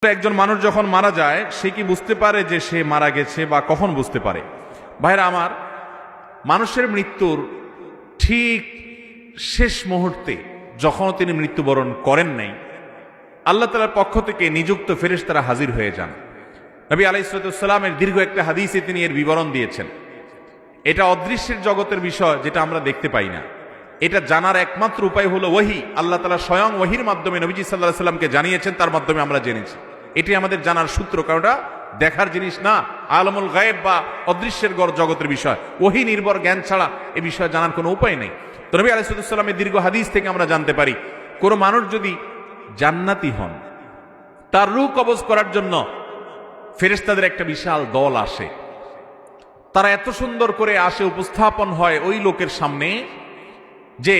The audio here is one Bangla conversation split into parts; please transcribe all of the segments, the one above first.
একজন মানুষ যখন মারা যায় সে কি বুঝতে পারে যে সে মারা গেছে বা কখন বুঝতে পারে? ভাইরা আমার, মানুষের মৃত্যুর ঠিক শেষ মুহূর্তে যখন তিনি মৃত্যুবরণ করেন নাই, আল্লাহ তাআলার পক্ষ থেকে নিযুক্ত ফেরেশতারা হাজির হয়ে যান। নবী আলাইহিস সালামের দীর্ঘ একটা হাদিসে তিনি এর বিবরণ দিয়েছেন। এটা অদৃশ্যের জগতের বিষয়, যেটা আমরা দেখতে পাই না। এটা জানার একমাত্র উপায় হলো ওহী। আল্লাহ তাআলা স্বয়ং ওহীর মাধ্যমে নবীজি সাল্লাল্লাহু আলাইহি সাল্লামকে জানিয়েছেন, তার মাধ্যমে আমরা জেনেছি। এটি আমাদের জানার সূত্র, কারণ এটা দেখার জিনিস না, আলমুল গায়েব বা অদৃশ্যের জগতের বিষয়। ওহী নির্ভর জ্ঞান ছাড়া এ বিষয়ে জানার কোনো উপায় নেই। তো নবী আলাইহিস সালামের দীর্ঘ হাদিস থেকে আমরা জানতে পারি, কোনো মানুষ যদি জান্নাতি হন, তার রূহ কবজ করার জন্য ফেরেশতাদের একটা বিশাল দল আসে। তারা এত সুন্দর করে আসে, উপস্থাপন হয় ওই লোকের সামনে যে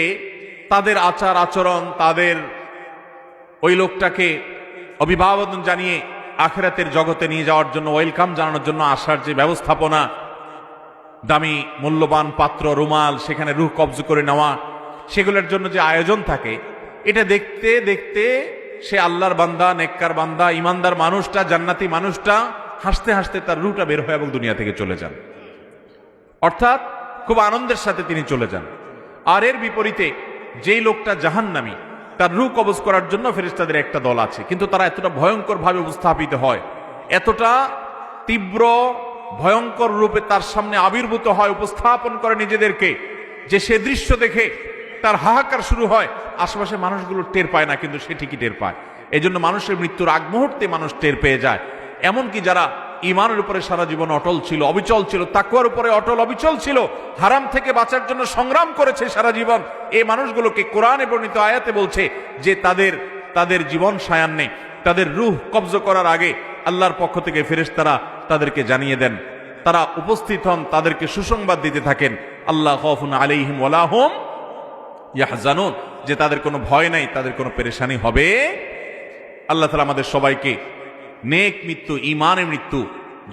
তাদের আচার আচরণ, তাদের ওই লোকটাকে অভিবাদন জানিয়ে আখিরাতের জগতে নিয়ে যাওয়ার জন্য, ওয়েলকাম জানানোর জন্য আসার যে ব্যবস্থাপনা, দামি মূল্যবান পাত্র, রুমাল, সেখানে রূহ কবজ করে নেওয়া, সেগুলোর জন্য যে আয়োজন থাকে, এটা দেখতে দেখতে সে আল্লাহর বান্দা, নেককার বান্দা, ইমানদার মানুষটা, জান্নাতি মানুষটা হাসতে হাসতে তার রূহটা বের হয় এবং দুনিয়া থেকে চলে যান। অর্থাৎ খুব আনন্দের সাথে তিনি চলে যান। আর এর বিপরীতে যেই লোকটা জাহান্নামী, তার রূহ কবজ করার জন্য ফেরেশতাদের একটা দল আছে, কিন্তু তারা এতটা ভয়ঙ্কর ভাবে উপস্থাপিত হয়, এতটা তীব্র ভয়ঙ্কর রূপে তার সামনে আবির্ভূত হয়, উপস্থাপন করে নিজেদেরকে, যে সে দৃশ্য দেখে তার হাহাকার শুরু হয়। আশেপাশে মানুষগুলো টের পায় না, কিন্তু সে ঠিকই টের পায়। এই জন্য মানুষের মৃত্যুর আগ মুহূর্তে মানুষ টের পেয়ে যায়। এমনকি যারা ইমানের উপরে সারা জীবন অটল ছিল, অবিচল ছিল, তাকওয়ার উপরে অটল অবিচল ছিল, হারাম থেকে বাঁচার জন্য সংগ্রাম করেছে সারা জীবন, এই মানুষগুলোকে কোরআনে বর্ণিত আয়াতে বলছে যে তাদের জীবন সায়ান্নে, তাদের রূহ কবজ করার আগে আল্লাহর পক্ষ থেকে ফেরেশতারা তাদেরকে জানিয়ে দেন, তারা উপস্থিত হন, তাদেরকে সুসংবাদ দিতে থাকেন, আল্লাহ খাউফুন আলাইহিম ওয়ালা হুম ইয়াহজানুন, যে তাদের কোনো ভয় নাই, তাদের কোনো পেরেশানি হবে। আল্লাহ তাআলা আমাদের সবাইকে নেক মৃত্যু, ঈমানের মৃত্যু,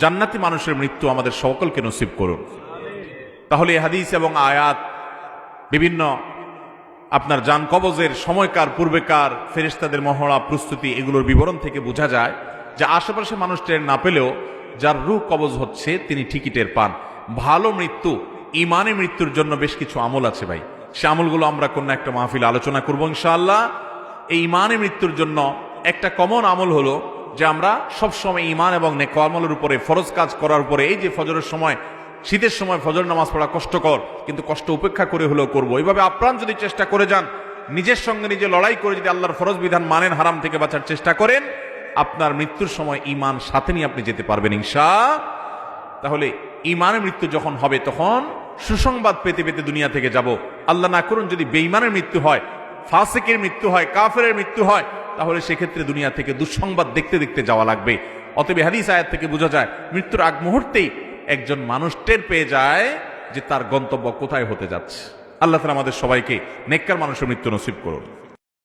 জান্নাতি মানুষের মৃত্যু আমাদের সকলকে নসিব করুন। তাহলে হাদিস এবং আয়াত, বিভিন্ন আপনার জান কবজের সময়কার, পূর্বেকার ফেরেশতাদের মহড়া, প্রস্তুতি, এগুলোর বিবরণ থেকে বোঝা যায় যে আশেপাশে মানুষ টের না পেলেও যার রূহ কবজ হচ্ছে তিনি ঠিকই টের পান। ভালো মৃত্যু, ঈমানের মৃত্যুর জন্য বেশ কিছু আমল আছে ভাই। সে আমলগুলো আমরা কোনো একটা মাহফিল আলোচনা করবো ইনশাআল্লাহ। এই ঈমানের মৃত্যুর জন্য একটা কমন আমল হলো যে আমরা সবসময় ঈমান এবং নেক আমলের উপরে, ফরজ কাজ করার উপরে, এই যে ফজরের সময়, শীতের সময় ফজর নামাজ পড়া কষ্টকর, কিন্তু কষ্ট উপেক্ষা করে হলেও করবো। এইভাবে আপ্রাণ যদি চেষ্টা করে যান, নিজের সঙ্গে নিজে লড়াই করে যদি আল্লাহর ফরজ বিধান মানেন, হারাম থেকে বাঁচার চেষ্টা করেন, আপনার মৃত্যুর সময় ঈমান সাথে নিয়ে আপনি যেতে পারবেন ইনশাআল্লাহ। তাহলে ঈমানের মৃত্যু যখন হবে, তখন সুসংবাদ পেতে পেতে দুনিয়া থেকে যাব। আল্লাহ না করুন যদি বেঈমানের মৃত্যু হয়, ফাসিকের মৃত্যু হয়, কাফেরের মৃত্যু হয়, তাহলে সেক্ষেত্রে দুনিয়া থেকে দুঃসংবাদ দেখতে দেখতে যাওয়া লাগবে। অতএব হাদিস আয়াত থেকে বোঝা যায় মৃত্যুর আগ মুহূর্তেই একজন মানুষ টের পেয়ে যায় যে তার গন্তব্য কোথায় হতে যাচ্ছে। আল্লাহ তাআলা আমাদের সবাইকে নেককার মানুষের মৃত্যু নসিব করুন।